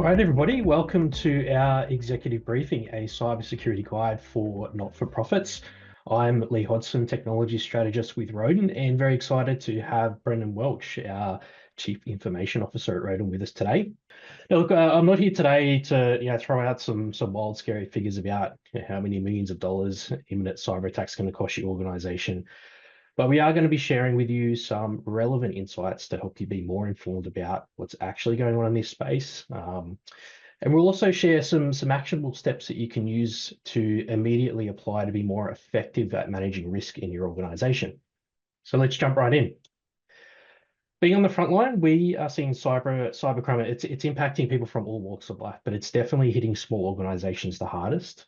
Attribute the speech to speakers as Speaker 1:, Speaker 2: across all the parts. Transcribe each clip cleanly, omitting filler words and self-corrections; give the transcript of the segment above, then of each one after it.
Speaker 1: All right, everybody, welcome to our executive briefing, a cybersecurity guide for not-for-profits. I'm Lee Hodgson, technology strategist with Rodin, and very excited to have Brendan Welch, our Chief Information Officer at Rodin, with us today. Now, look, I'm not here today to throw out some wild, scary figures about how many millions of dollars imminent cyber attacks going to cost your organization. But we are going to be sharing with you some relevant insights to help you be more informed about what's actually going on in this space. And we'll also share some actionable steps that you can use to immediately apply to be more effective at managing risk in your organization. So let's jump right in. Being on the front line, we are seeing cybercrime. It's impacting people from all walks of life, but it's definitely hitting small organizations the hardest.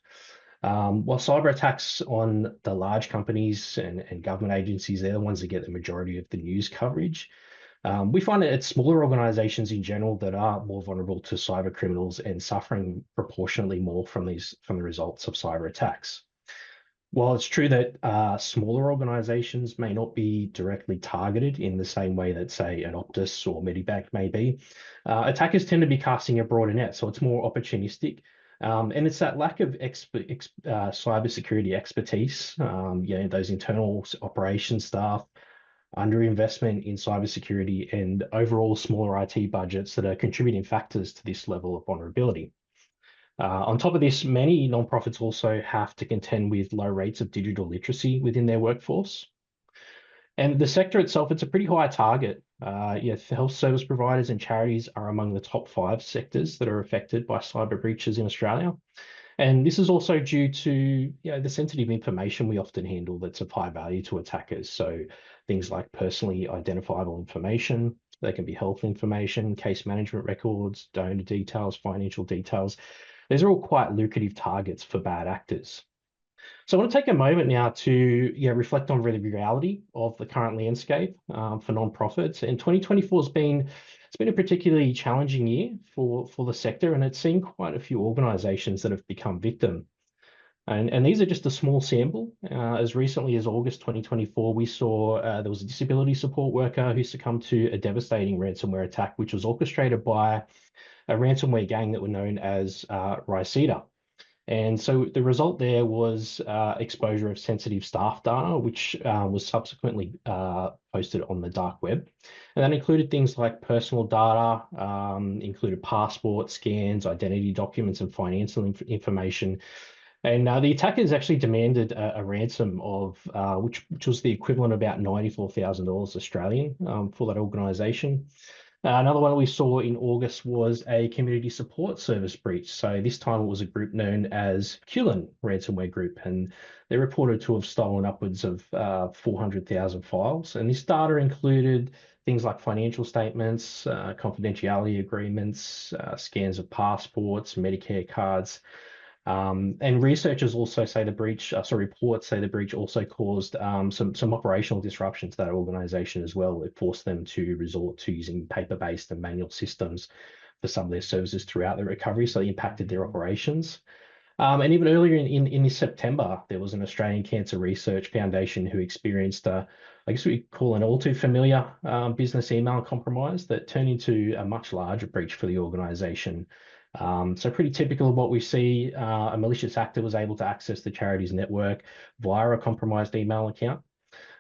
Speaker 1: While cyber attacks on the large companies and government agencies, they're the ones that get the majority of the news coverage. We find that it's smaller organizations in general that are more vulnerable to cyber criminals and suffering proportionately more from the results of cyber attacks. While it's true that smaller organizations may not be directly targeted in the same way that, say, an Optus or Medibank may be, attackers tend to be casting a broader net, so it's more opportunistic. And it's that lack of cybersecurity expertise, those internal operations staff, underinvestment in cybersecurity, and overall smaller IT budgets that are contributing factors to this level of vulnerability. On top of this, many nonprofits also have to contend with low rates of digital literacy within their workforce. And the sector itself, it's a pretty high target. Health service providers and charities are among the top 5 sectors that are affected by cyber breaches in Australia. And this is also due to the sensitive information we often handle that's of high value to attackers. So things like personally identifiable information, they can be health information, case management records, donor details, financial details. These are all quite lucrative targets for bad actors. So I want to take a moment now to reflect on the reality of the current landscape for nonprofits. And 2024 has been a particularly challenging year for the sector, and it's seen quite a few organisations that have become victim. And these are just a small sample. As recently as August 2024, we saw there was a disability support worker who succumbed to a devastating ransomware attack, which was orchestrated by a ransomware gang that were known as Riceda. And so the result there was exposure of sensitive staff data, which was subsequently posted on the dark web. And that included things like personal data, included passport scans, identity documents, and financial information. And the attackers actually demanded a ransom of, which was the equivalent of about $94,000 Australian for that organisation. Another one we saw in August was a community support service breach. So this time it was a group known as Cullen Ransomware Group, and they're reported to have stolen upwards of 400,000 files. And this data included things like financial statements, confidentiality agreements, scans of passports, Medicare cards. And researchers also say reports say the breach also caused some operational disruption to that organization as well. It forced them to resort to using paper-based and manual systems for some of their services throughout the recovery, so it impacted their operations. And even earlier in this September, there was an Australian Cancer Research Foundation who experienced, I guess we call an all too familiar business email compromise that turned into a much larger breach for the organization. So pretty typical of what we see. A malicious actor was able to access the charity's network via a compromised email account.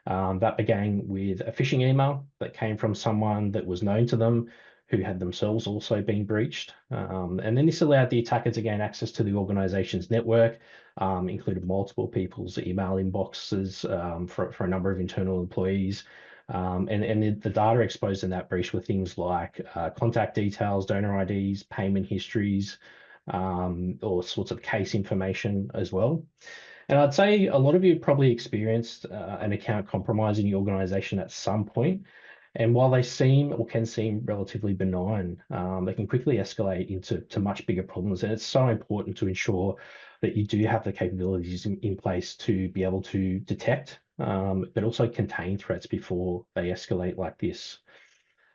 Speaker 1: That began with a phishing email that came from someone that was known to them, who had themselves also been breached. And then this allowed the attacker to gain access to the organization's network, included multiple people's email inboxes for a number of internal employees. And the data exposed in that breach were things like contact details, donor IDs, payment histories, all sorts of case information as well. And I'd say a lot of you probably experienced an account compromise in your organization at some point. And while they can seem relatively benign, they can quickly escalate into much bigger problems. And it's so important to ensure that you do have the capabilities in place to be able to detect, but also contain threats before they escalate like this.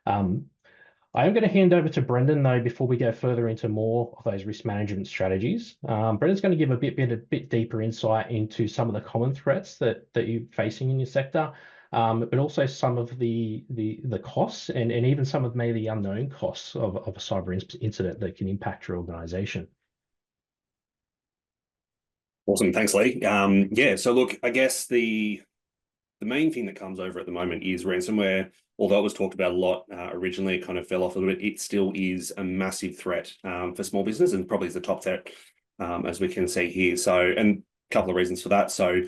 Speaker 1: I am going to hand over to Brendan, though, before we go further into more of those risk management strategies. Brendan's going to give a bit deeper insight into some of the common threats that you're facing in your sector. but also some of the costs and even some of maybe the unknown costs of a cyber incident that can impact your organization.
Speaker 2: Awesome. Thanks, Lee. Yeah, so look, I guess the main thing that comes over at the moment is ransomware. Although it was talked about a lot originally, it kind of fell off a little bit. It still is a massive threat for small business, and probably is the top threat, as we can see here. So, and a couple of reasons for that. So,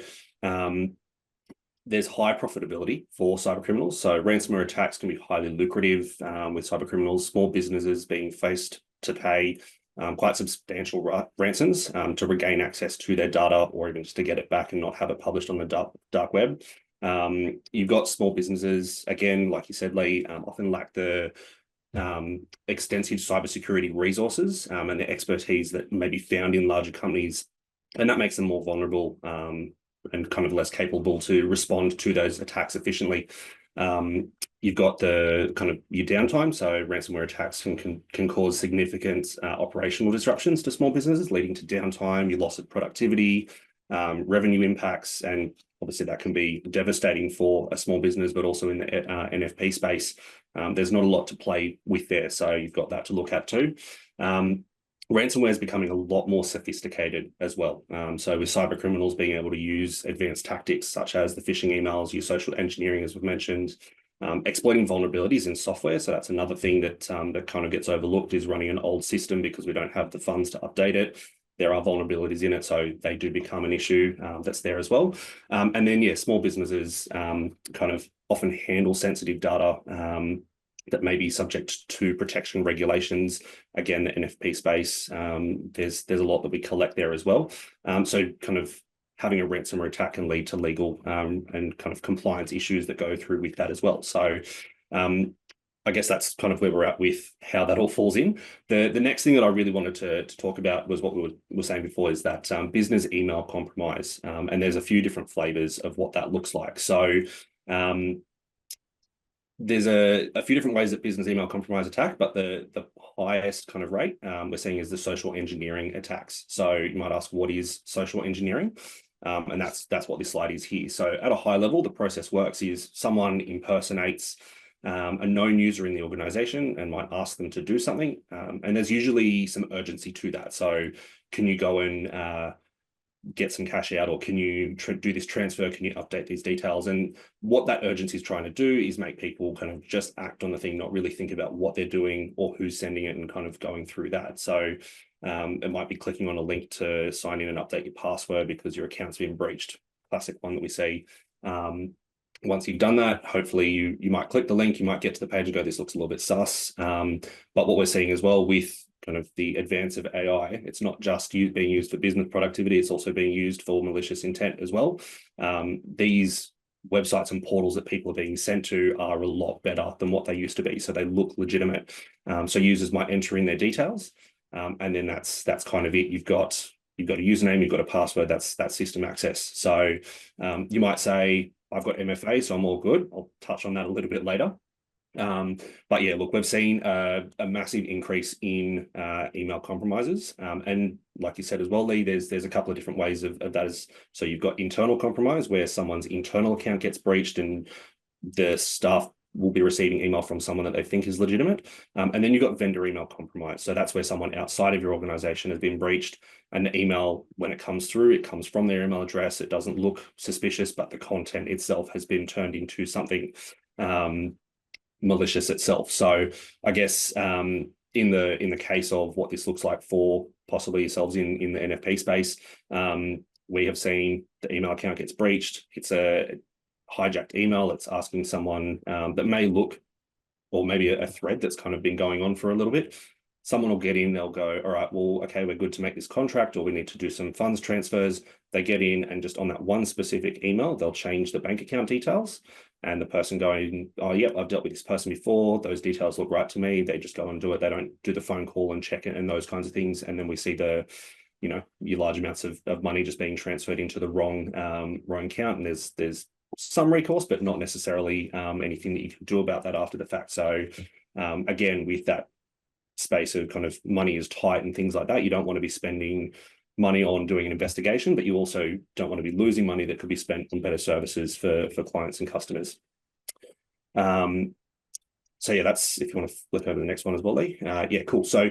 Speaker 2: there's high profitability for cyber criminals. So ransomware attacks can be highly lucrative with cyber criminals, small businesses being faced to pay quite substantial ransoms to regain access to their data, or even just to get it back and not have it published on the dark web. You've got small businesses, again, like you said, Lee, often lack the extensive cybersecurity resources and the expertise that may be found in larger companies, and that makes them more vulnerable and kind of less capable to respond to those attacks efficiently. You've got the kind of your downtime. So ransomware attacks can cause significant operational disruptions to small businesses, leading to downtime, your loss of productivity, revenue impacts, and obviously that can be devastating for a small business, but also in the NFP space. There's not a lot to play with there, so you've got that to look at too. Ransomware is becoming a lot more sophisticated as well. So with cyber criminals being able to use advanced tactics such as the phishing emails, use social engineering, as we've mentioned, exploiting vulnerabilities in software. So that's another thing that that kind of gets overlooked, is running an old system because we don't have the funds to update it. There are vulnerabilities in it, so they do become an issue that's there as well. And then, yeah, small businesses kind of often handle sensitive data that may be subject to protection regulations. Again, the NFP space, there's a lot that we collect there as well. So kind of having a ransomware attack can lead to legal and kind of compliance issues that go through with that as well. So I guess that's kind of where we're at with how that all falls in. The next thing that I really wanted to talk about was what we were saying before, is that business email compromise. And there's a few different flavors of what that looks like. So there's a few different ways that business email compromise attack, but the highest kind of rate we're seeing is the social engineering attacks. So you might ask, what is social engineering? And that's what this slide is here. So at a high level, the process works is someone impersonates a known user in the organization and might ask them to do something. And there's usually some urgency to that. So can you go and get some cash out, or can you do this transfer? Can you update these details? And what that urgency is trying to do is make people kind of just act on the thing, not really think about what they're doing or who's sending it, and kind of going through that. So it might be clicking on a link to sign in and update your password because your account's been breached. Classic one that we see. Once you've done that, hopefully you might click the link, you might get to the page and go, this looks a little bit sus. But what we're seeing as well with kind of the advance of AI, it's not just being used for business productivity, it's also being used for malicious intent as well. These websites and portals that people are being sent to are a lot better than what they used to be. So they look legitimate. So users might enter in their details, and then that's kind of it. You've got a username, you've got a password, that's system access. So you might say, I've got MFA, so I'm all good. I'll touch on that a little bit later. But yeah, look, we've seen a massive increase in email compromises. And like you said as well, Lee, there's a couple of different ways of that. So you've got internal compromise, where someone's internal account gets breached and the staff will be receiving email from someone that they think is legitimate. And then you've got vendor email compromise. So that's where someone outside of your organization has been breached, and the email, when it comes through, it comes from their email address. It doesn't look suspicious, but the content itself has been turned into something malicious itself. So I guess in the case of what this looks like for possibly yourselves in the NFP space, we have seen the email account gets breached. It's a hijacked email. It's asking someone that may look, or maybe a thread that's kind of been going on for a little bit. Someone will get in, they'll go, all right, well, okay, we're good to make this contract, or we need to do some funds transfers. They get in, and just on that one specific email, they'll change the bank account details. And the person going, oh, yeah, I've dealt with this person before. Those details look right to me. They just go and do it. They don't do the phone call and check it and those kinds of things. And then we see your large amounts of money just being transferred into the wrong account. And there's some recourse, but not necessarily anything that you can do about that after the fact. So again, with that space of kind of money is tight and things like that, you don't want to be spending money on doing an investigation, but you also don't want to be losing money that could be spent on better services for clients and customers. So yeah, that's, if you want to flip over the next one as well, Lee. Yeah, cool. So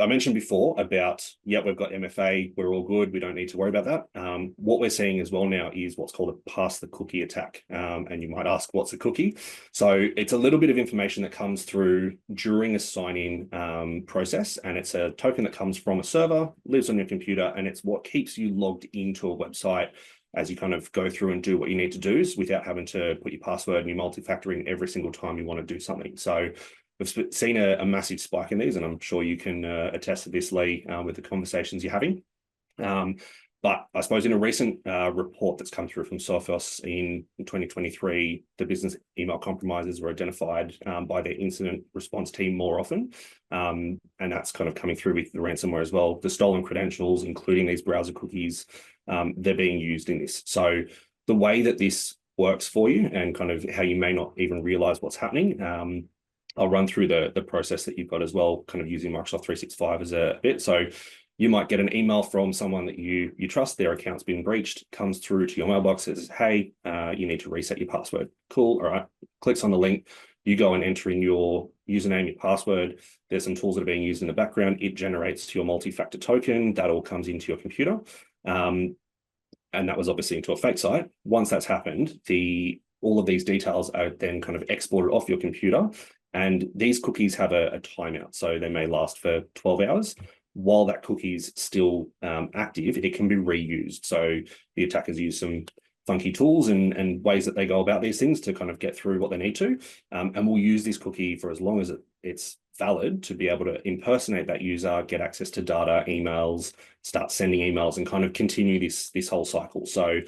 Speaker 2: I mentioned before about, yeah, we've got MFA, we're all good, we don't need to worry about that. What we're seeing as well now is what's called a pass the cookie attack. And you might ask, what's a cookie? So it's a little bit of information that comes through during a sign-in process, and it's a token that comes from a server, lives on your computer, and it's what keeps you logged into a website as you kind of go through and do what you need to do without having to put your password and your multi-factor in every single time you want to do something. So we've seen a massive spike in these, and I'm sure you can attest to this, Lee, with the conversations you're having. But I suppose in a recent report that's come through from Sophos in 2023, the business email compromises were identified by their incident response team more often. And that's kind of coming through with the ransomware as well. The stolen credentials, including these browser cookies, they're being used in this. So the way that this works for you and kind of how you may not even realize what's happening, I'll run through the process that you've got as well, kind of using Microsoft 365 as a bit. So you might get an email from someone that you trust, their account's been breached, comes through to your mailbox, says, hey, you need to reset your password. Cool, all right, clicks on the link, you go and enter in your username, your password. There's some tools that are being used in the background. It generates your multi-factor token. That all comes into your computer. And that was obviously into a fake site. Once that's happened, all of these details are then kind of exported off your computer. And these cookies have a timeout. So they may last for 12 hours. While that cookie is still active, it can be reused. So the attackers use some funky tools and ways that they go about these things to kind of get through what they need to. And we'll use this cookie for as long as it's valid to be able to impersonate that user, get access to data, emails, start sending emails, and kind of continue this whole cycle. So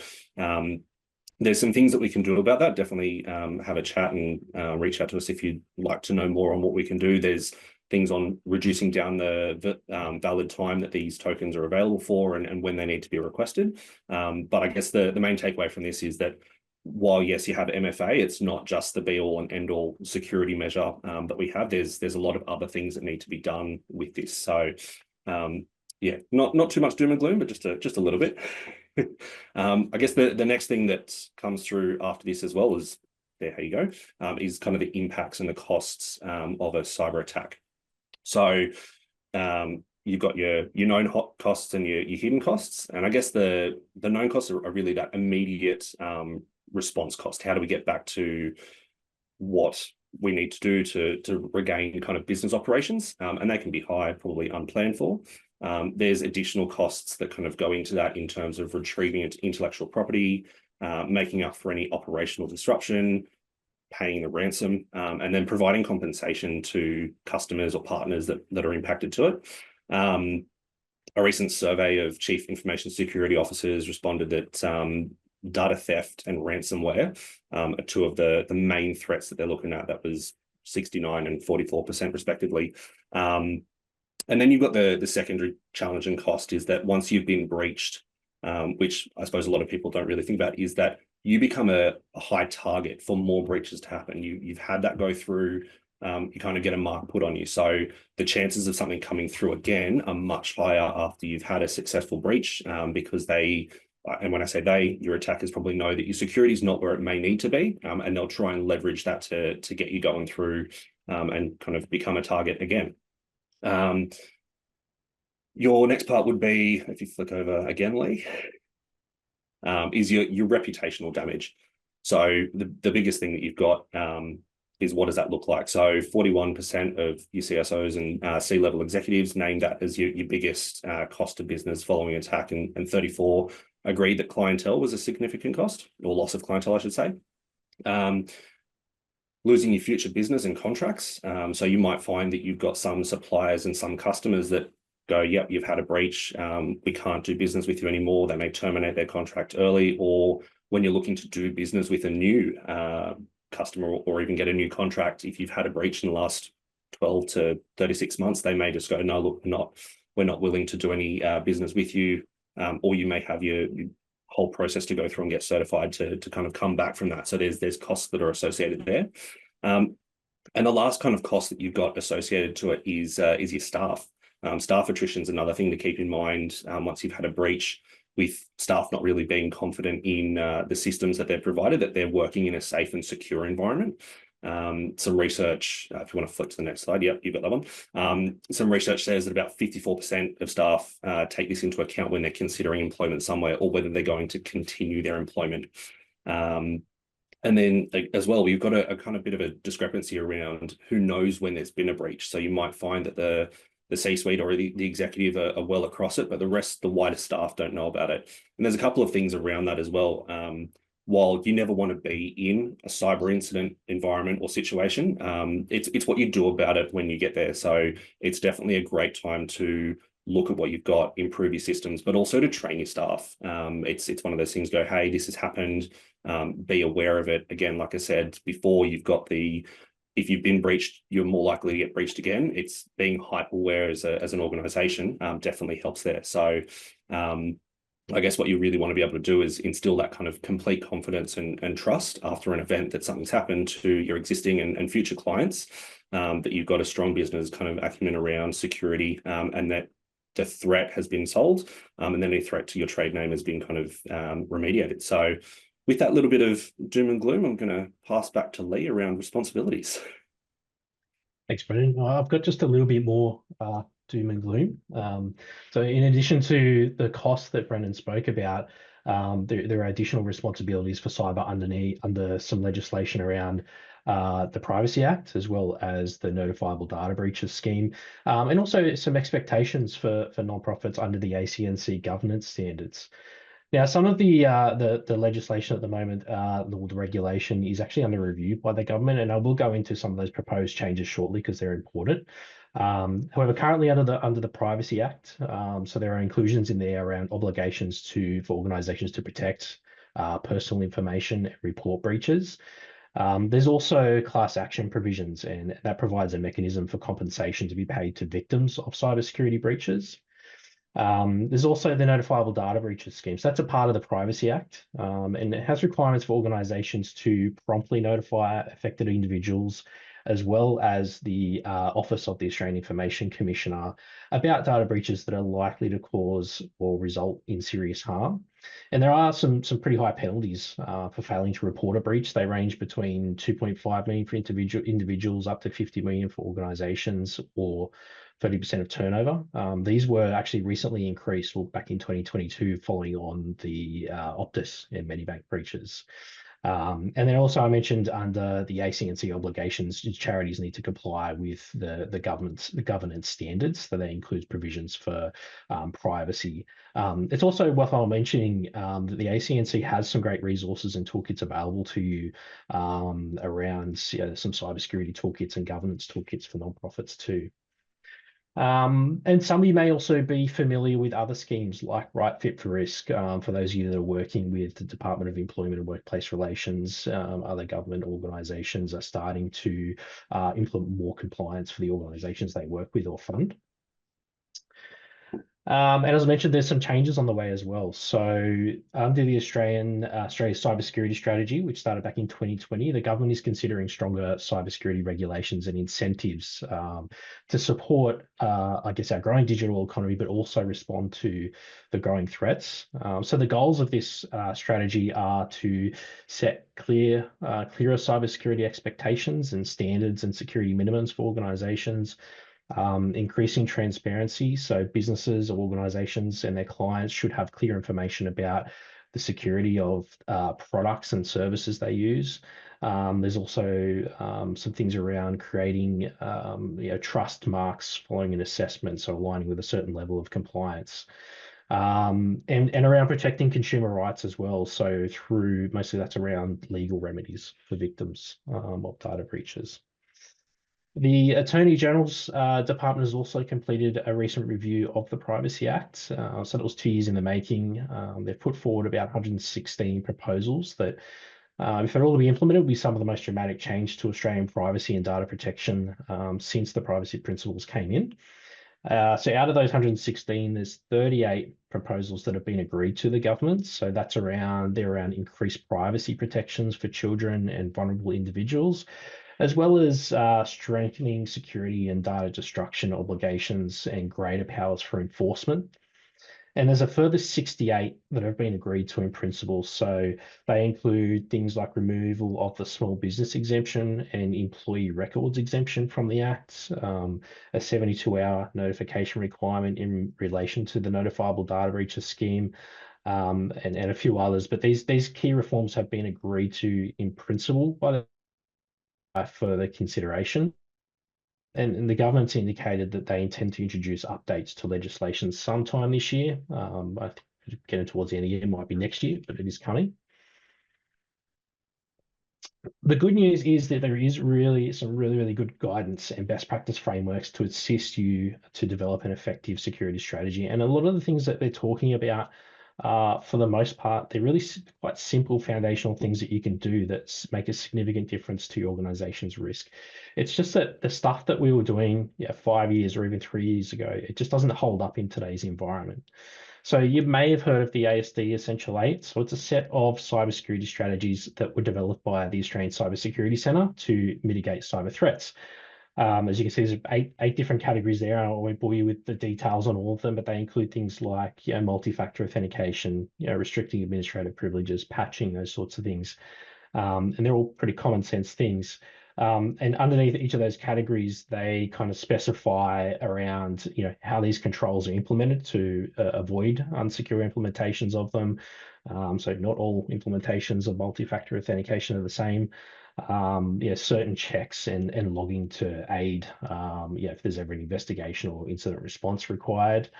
Speaker 2: there's some things that we can do about that. Definitely have a chat and reach out to us if you'd like to know more on what we can do. There's things on reducing down the valid time that these tokens are available for and when they need to be requested. But I guess the main takeaway from this is that while, yes, you have MFA, it's not just the be-all and end-all security measure that we have. There's a lot of other things that need to be done with this. So yeah, not too much doom and gloom, but just a little bit. I guess the next thing that comes through after this as well is, there you go, is kind of the impacts and the costs of a cyber attack. So you've got your known hot costs and your hidden costs. And I guess the known costs are really that immediate response cost. How do we get back to what we need to do to regain kind of business operations? And they can be high, probably unplanned for. There's additional costs that kind of go into that in terms of retrieving intellectual property, making up for any operational disruption, paying the ransom, and then providing compensation to customers or partners that are impacted to it. A recent survey of chief information security officers responded that data theft and ransomware are two of the main threats that they're looking at. That was 69% and 44% respectively. And then you've got the secondary challenge and cost is that once you've been breached, which I suppose a lot of people don't really think about, is that you become a high target for more breaches to happen. You've had that go through, you kind of get a mark put on you. So the chances of something coming through again are much higher after you've had a successful breach because and when I say they, your attackers probably know that your security is not where it may need to be, and they'll try and leverage that to get you going through and kind of become a target again. Your next part would be, if you flick over again, Lee, is your reputational damage. So the biggest thing that you've got is what does that look like? So 41% of your CSOs and C-level executives named that as your biggest cost of business following attack, and 34 agreed that clientele was a significant cost, or loss of clientele, I should say. Losing your future business and contracts. So you might find that you've got some suppliers and some customers that go, yep, you've had a breach, we can't do business with you anymore. They may terminate their contract early, or when you're looking to do business with a new customer or even get a new contract, if you've had a breach in the last 12 to 36 months, they may just go, no, look, we're not willing to do any business with you. Or you may have your whole process to go through and get certified to kind of come back from that. So there's costs that are associated there. And the last kind of cost that you've got associated to it is your staff. Staff attrition is another thing to keep in mind once you've had a breach, with staff not really being confident in the systems that they're provided, that they're working in a safe and secure environment. Some research, if you want to flip to the next slide, yep, you've got that one. Some research says that about 54% of staff take this into account when they're considering employment somewhere, or whether they're going to continue their employment. And then as well, we've got a kind of bit of a discrepancy around who knows when there's been a breach. So you might find that the C-suite or the executive are well across it, but the rest, the wider staff, don't know about it. And there's a couple of things around that as well. While you never want to be in a cyber incident environment or situation, it's what you do about it when you get there. So it's definitely a great time to look at what you've got, improve your systems, but also to train your staff. It's one of those things, go, hey, this has happened, be aware of it. Again, like I said before, if you've been breached, you're more likely to get breached again. It's being hyper aware as an organization definitely helps there. So I guess what you really want to be able to do is instill that kind of complete confidence and trust after an event that something's happened to your existing and future clients, that you've got a strong business kind of acumen around security, and that the threat has been solved, and then any threat to your trade name has been kind of remediated. So with that little bit of doom and gloom, I'm going to pass back to Lee around responsibilities.
Speaker 1: Thanks, Brendan. I've got just a little bit more doom and gloom. So in addition to the costs that Brendan spoke about, there are additional responsibilities for cyber under some legislation around the Privacy Act, as well as the notifiable data breaches scheme, and also some expectations for nonprofits under the ACNC governance standards. Now, some of the legislation at the moment, the regulation is actually under review by the government, and I will go into some of those proposed changes shortly because they're important. However, currently under the Privacy Act, so there are inclusions in there around obligations for organisations to protect personal information and report breaches. There's also class action provisions, and that provides a mechanism for compensation to be paid to victims of cybersecurity breaches. There's also the notifiable data breaches scheme. So that's a part of the Privacy Act, and it has requirements for organisations to promptly notify affected individuals, as well as the Office of the Australian Information Commissioner, about data breaches that are likely to cause or result in serious harm. And there are some pretty high penalties for failing to report a breach. They range between 2.5 million for individuals up to 50 million for organisations, or 30% of turnover. These were actually recently increased back in 2022 following on the Optus and Medibank breaches. And then also I mentioned under the ACNC obligations, charities need to comply with the governance standards. So that includes provisions for privacy. It's also worthwhile mentioning that the ACNC has some great resources and toolkits available to you around some cybersecurity toolkits and governance toolkits for nonprofits too. And some of you may also be familiar with other schemes like Right Fit for Risk, for those of you that are working with the Department of Employment and Workplace Relations. Other government organisations are starting to implement more compliance for the organisations they work with or fund. And as I mentioned, there's some changes on the way as well. So under the Australia's cybersecurity strategy, which started back in 2020, the government is considering stronger cybersecurity regulations and incentives to support, I guess, our growing digital economy, but also respond to the growing threats. So the goals of this strategy are to set clearer cybersecurity expectations and standards and security minimums for organisations. Increasing transparency, so businesses or organizations and their clients should have clear information about the security of products and services they use. There's also some things around creating trust marks following an assessment, so aligning with a certain level of compliance. And around protecting consumer rights as well. So mostly that's around legal remedies for victims of data breaches. The Attorney General's department has also completed a recent review of the Privacy Act. So that was 2 years in the making. They've put forward about 116 proposals that, if they're all to be implemented, will be some of the most dramatic change to Australian privacy and data protection since the privacy principles came in. So out of those 116, there's 38 proposals that have been agreed to the government. So they're around increased privacy protections for children and vulnerable individuals, as well as strengthening security and data destruction obligations and greater powers for enforcement. And there's a further 68 that have been agreed to in principle. So they include things like removal of the small business exemption and employee records exemption from the Act, a 72-hour notification requirement in relation to the notifiable data breaches scheme, and a few others. But these key reforms have been agreed to in principle by further consideration. And the government's indicated that they intend to introduce updates to legislation sometime this year. I think getting towards the end of the year, might be next year, but it is coming. The good news is that there is really some really good guidance and best practice frameworks to assist you to develop an effective security strategy. And a lot of the things that they're talking about, for the most part, they're really quite simple foundational things that you can do that make a significant difference to your organization's risk. It's just that the stuff that we were doing 5 years or even 3 years ago, it just doesn't hold up in today's environment. So you may have heard of the ASD Essential 8. So it's a set of cybersecurity strategies that were developed by the Australian Cybersecurity Centre to mitigate cyber threats. As you can see, there's eight different categories there. I won't bore you with the details on all of them, but they include things like multi-factor authentication, restricting administrative privileges, patching, those sorts of things. And they're all pretty common sense things. And underneath each of those categories, they kind of specify around how these controls are implemented to avoid unsecure implementations of them. So not all implementations of multi-factor authentication are the same. Certain checks and logging to aid if there's ever an investigation or incident response required.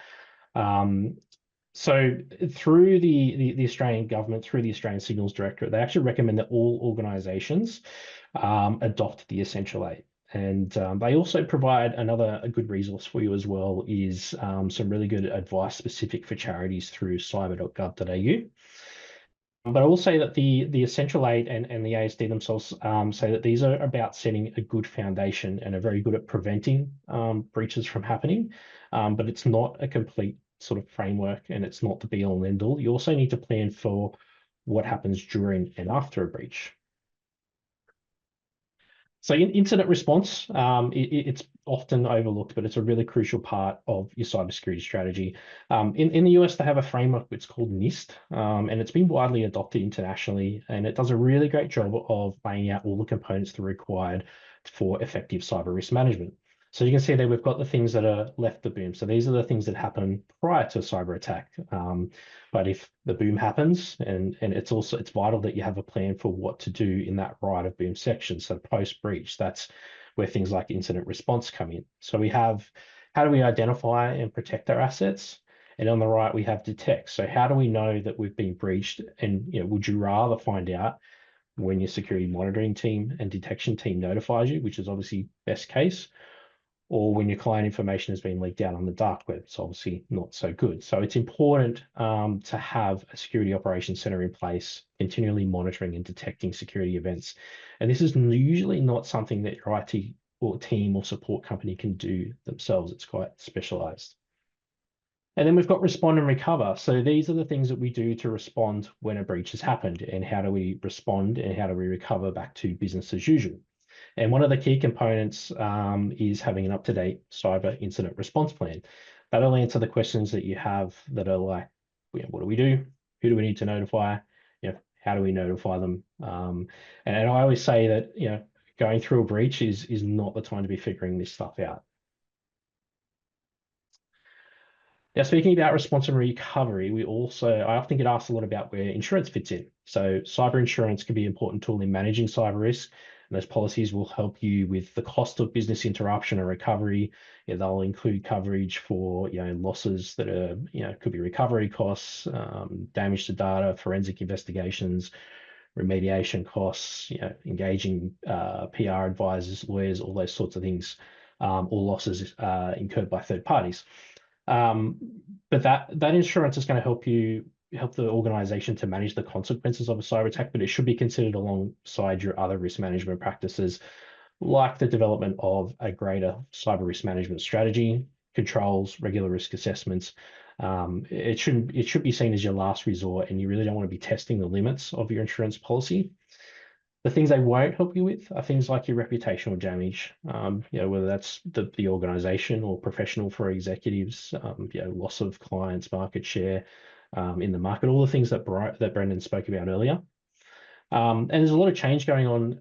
Speaker 1: So through the Australian government, through the Australian Signals Directorate, they actually recommend that all organisations adopt the Essential 8. And they also provide a good resource for you as well, is some really good advice specific for charities through cyber.gov.au. But I will say that the Essential 8 and the ASD themselves say that these are about setting a good foundation and are very good at preventing breaches from happening. But it's not a complete sort of framework, and it's not the be all and end all. You also need to plan for what happens during and after a breach. So in incident response, it's often overlooked, but it's a really crucial part of your cybersecurity strategy. In the US, they have a framework that's called NIST, and it's been widely adopted internationally, and it does a really great job of laying out all the components that are required for effective cyber risk management. So you can see there we've got the things that are left the boom. So these are the things that happen prior to a cyber attack. But if the boom happens, and it's vital that you have a plan for what to do in that right of boom section. So post breach, that's where things like incident response come in. So we have, how do we identify and protect our assets? And on the right, we have detect. So how do we know that we've been breached? And would you rather find out when your security monitoring team and detection team notifies you, which is obviously best case, or when your client information has been leaked out on the dark web? It's obviously not so good. So it's important to have a security operations center in place, continually monitoring and detecting security events. And this is usually not something that your IT or team or support company can do themselves. It's quite specialized. And then we've got respond and recover. So these are the things that we do to respond when a breach has happened, and how do we respond and how do we recover back to business as usual. And one of the key components is having an up-to-date cyber incident response plan. That'll answer the questions that you have that are like, what do we do? Who do we need to notify? How do we notify them? And I always say that, going through a breach is not the time to be figuring this stuff out. Now, speaking about response and recovery, I often get asked a lot about where insurance fits in. So cyber insurance can be an important tool in managing cyber risk. And those policies will help you with the cost of business interruption and recovery. They'll include coverage for losses that are could be recovery costs, damage to data, forensic investigations, remediation costs, engaging PR advisors, lawyers, all those sorts of things, or losses incurred by third parties. But that insurance is going to help the organization to manage the consequences of a cyber attack, but it should be considered alongside your other risk management practices, like the development of a greater cyber risk management strategy, controls, regular risk assessments. It should be seen as your last resort, and you really don't want to be testing the limits of your insurance policy. The things they won't help you with are things like your reputational damage, whether that's the organization or professional for executives, loss of clients, market share in the market, all the things that Brendan spoke about earlier. And there's a lot of change going on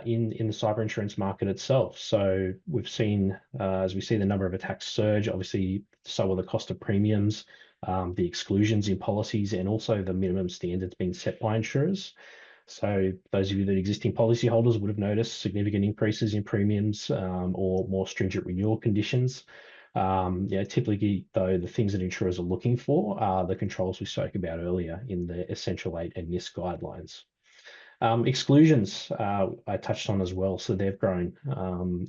Speaker 1: in the cyber insurance market itself. So we've seen, as we see the number of attacks surge, obviously, so will the cost of premiums, the exclusions in policies, and also the minimum standards being set by insurers. So those of you that are existing policyholders would have noticed significant increases in premiums or more stringent renewal conditions. Typically, though, the things that insurers are looking for are the controls we spoke about earlier in the Essential 8 and NIST guidelines. Exclusions I touched on as well, so they've grown.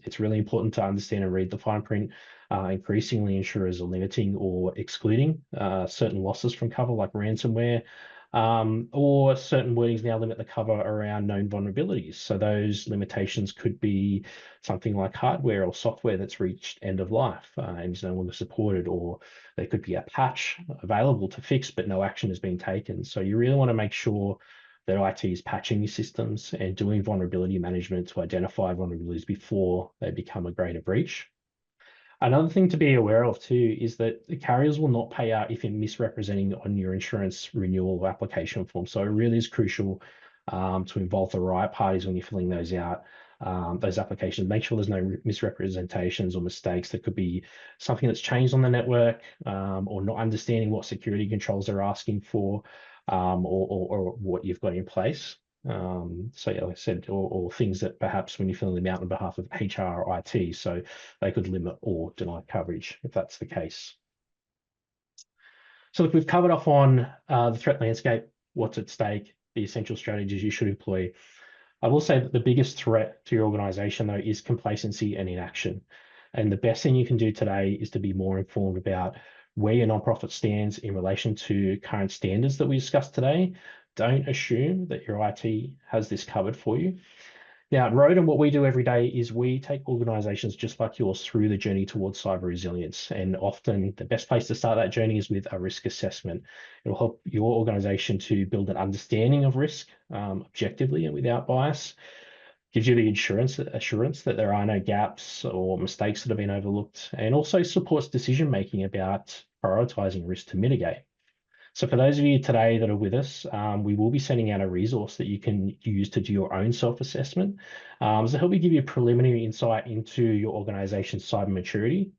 Speaker 1: It's really important to understand and read the fine print. Increasingly, insurers are limiting or excluding certain losses from cover, like ransomware, or certain wordings now limit the cover around known vulnerabilities. So those limitations could be something like hardware or software that's reached end of life and is no longer supported, or there could be a patch available to fix, but no action has been taken. So you really want to make sure that IT is patching your systems and doing vulnerability management to identify vulnerabilities before they become a greater breach. Another thing to be aware of too is that the carriers will not pay out if you're misrepresenting on your insurance renewal application form. So it really is crucial to involve the right parties when you're filling those out, those applications. Make sure there's no misrepresentations or mistakes. That could be something that's changed on the network or not understanding what security controls they're asking for. Or what you've got in place. So yeah, like I said, or things that perhaps when you're filling them out on behalf of HR or IT, so they could limit or deny coverage if that's the case. So look, we've covered off on the threat landscape, what's at stake, the essential strategies you should employ. I will say that the biggest threat to your organization, though, is complacency and inaction. And the best thing you can do today is to be more informed about where your nonprofit stands in relation to current standards that we discussed today. Don't assume that your IT has this covered for you. Now, at Rodin, what we do every day is we take organizations just like yours through the journey towards cyber resilience. And often the best place to start that journey is with a risk assessment. It will help your organization to build an understanding of risk objectively and without bias. Gives you the assurance that there are no gaps or mistakes that have been overlooked, and also supports decision making about prioritizing risk to mitigate. So for those of you today that are with us, we will be sending out a resource that you can use to do your own self-assessment to help you give you a preliminary insight into your organization's cyber maturity.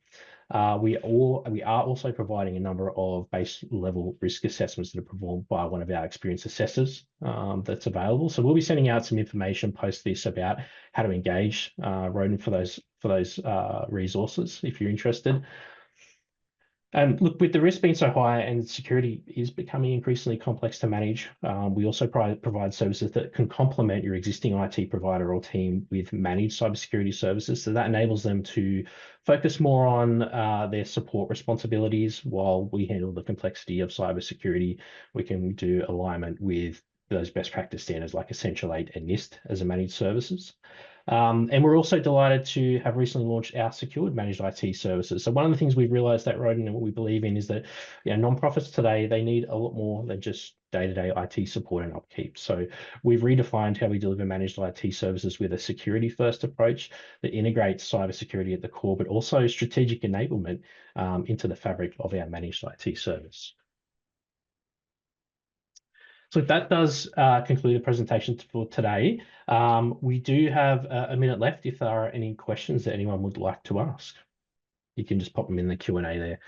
Speaker 1: We are also providing a number of base level risk assessments that are performed by one of our experienced assessors that's available. So we'll be sending out some information post this about how to engage Rodin for those resources if you're interested. And look, with the risk being so high and security is becoming increasingly complex to manage, we also provide services that can complement your existing IT provider or team with managed cybersecurity services. So that enables them to focus more on their support responsibilities while we handle the complexity of cybersecurity. We can do alignment with those best practice standards like Essential 8 and NIST as a managed services. And we're also delighted to have recently launched our secured managed IT services. So one of the things we've realized at Rodin and what we believe in is that nonprofits today, they need a lot more than just day-to-day IT support and upkeep. So we've redefined how we deliver managed IT services with a security-first approach that integrates cybersecurity at the core, but also strategic enablement into the fabric of our managed IT service. So that does conclude the presentation for today. We do have a minute left if there are any questions that anyone would like to ask. You can just pop them in the Q&A there.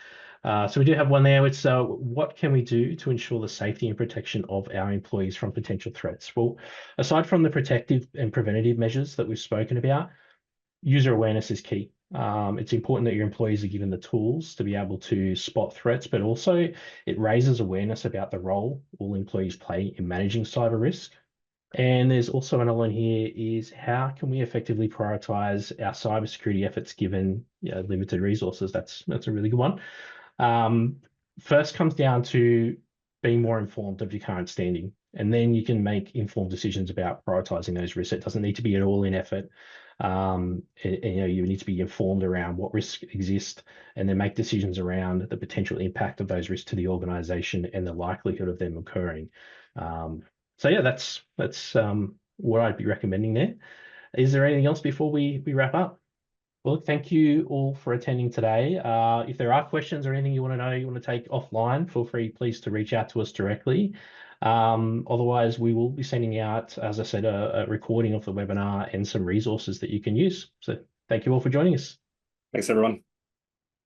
Speaker 1: So we do have one there. It's what can we do to ensure the safety and protection of our employees from potential threats? Well, aside from the protective and preventative measures that we've spoken about, user awareness is key. It's important that your employees are given the tools to be able to spot threats, but also it raises awareness about the role all employees play in managing cyber risk. And there's also another one here is how can we effectively prioritize our cybersecurity efforts given limited resources? That's a really good one. First comes down to being more informed of your current standing, and then you can make informed decisions about prioritizing those risks. It doesn't need to be an all-in effort. You need to be informed around what risks exist and then make decisions around the potential impact of those risks to the organization and the likelihood of them occurring. So yeah, that's what I'd be recommending there. Is there anything else before we wrap up? Well, thank you all for attending today. If there are questions or anything you want to know, you want to take offline, feel free, please, to reach out to us directly. Otherwise, we will be sending out, as I said, a recording of the webinar and some resources that you can use. So thank you all for joining us.
Speaker 2: Thanks, everyone.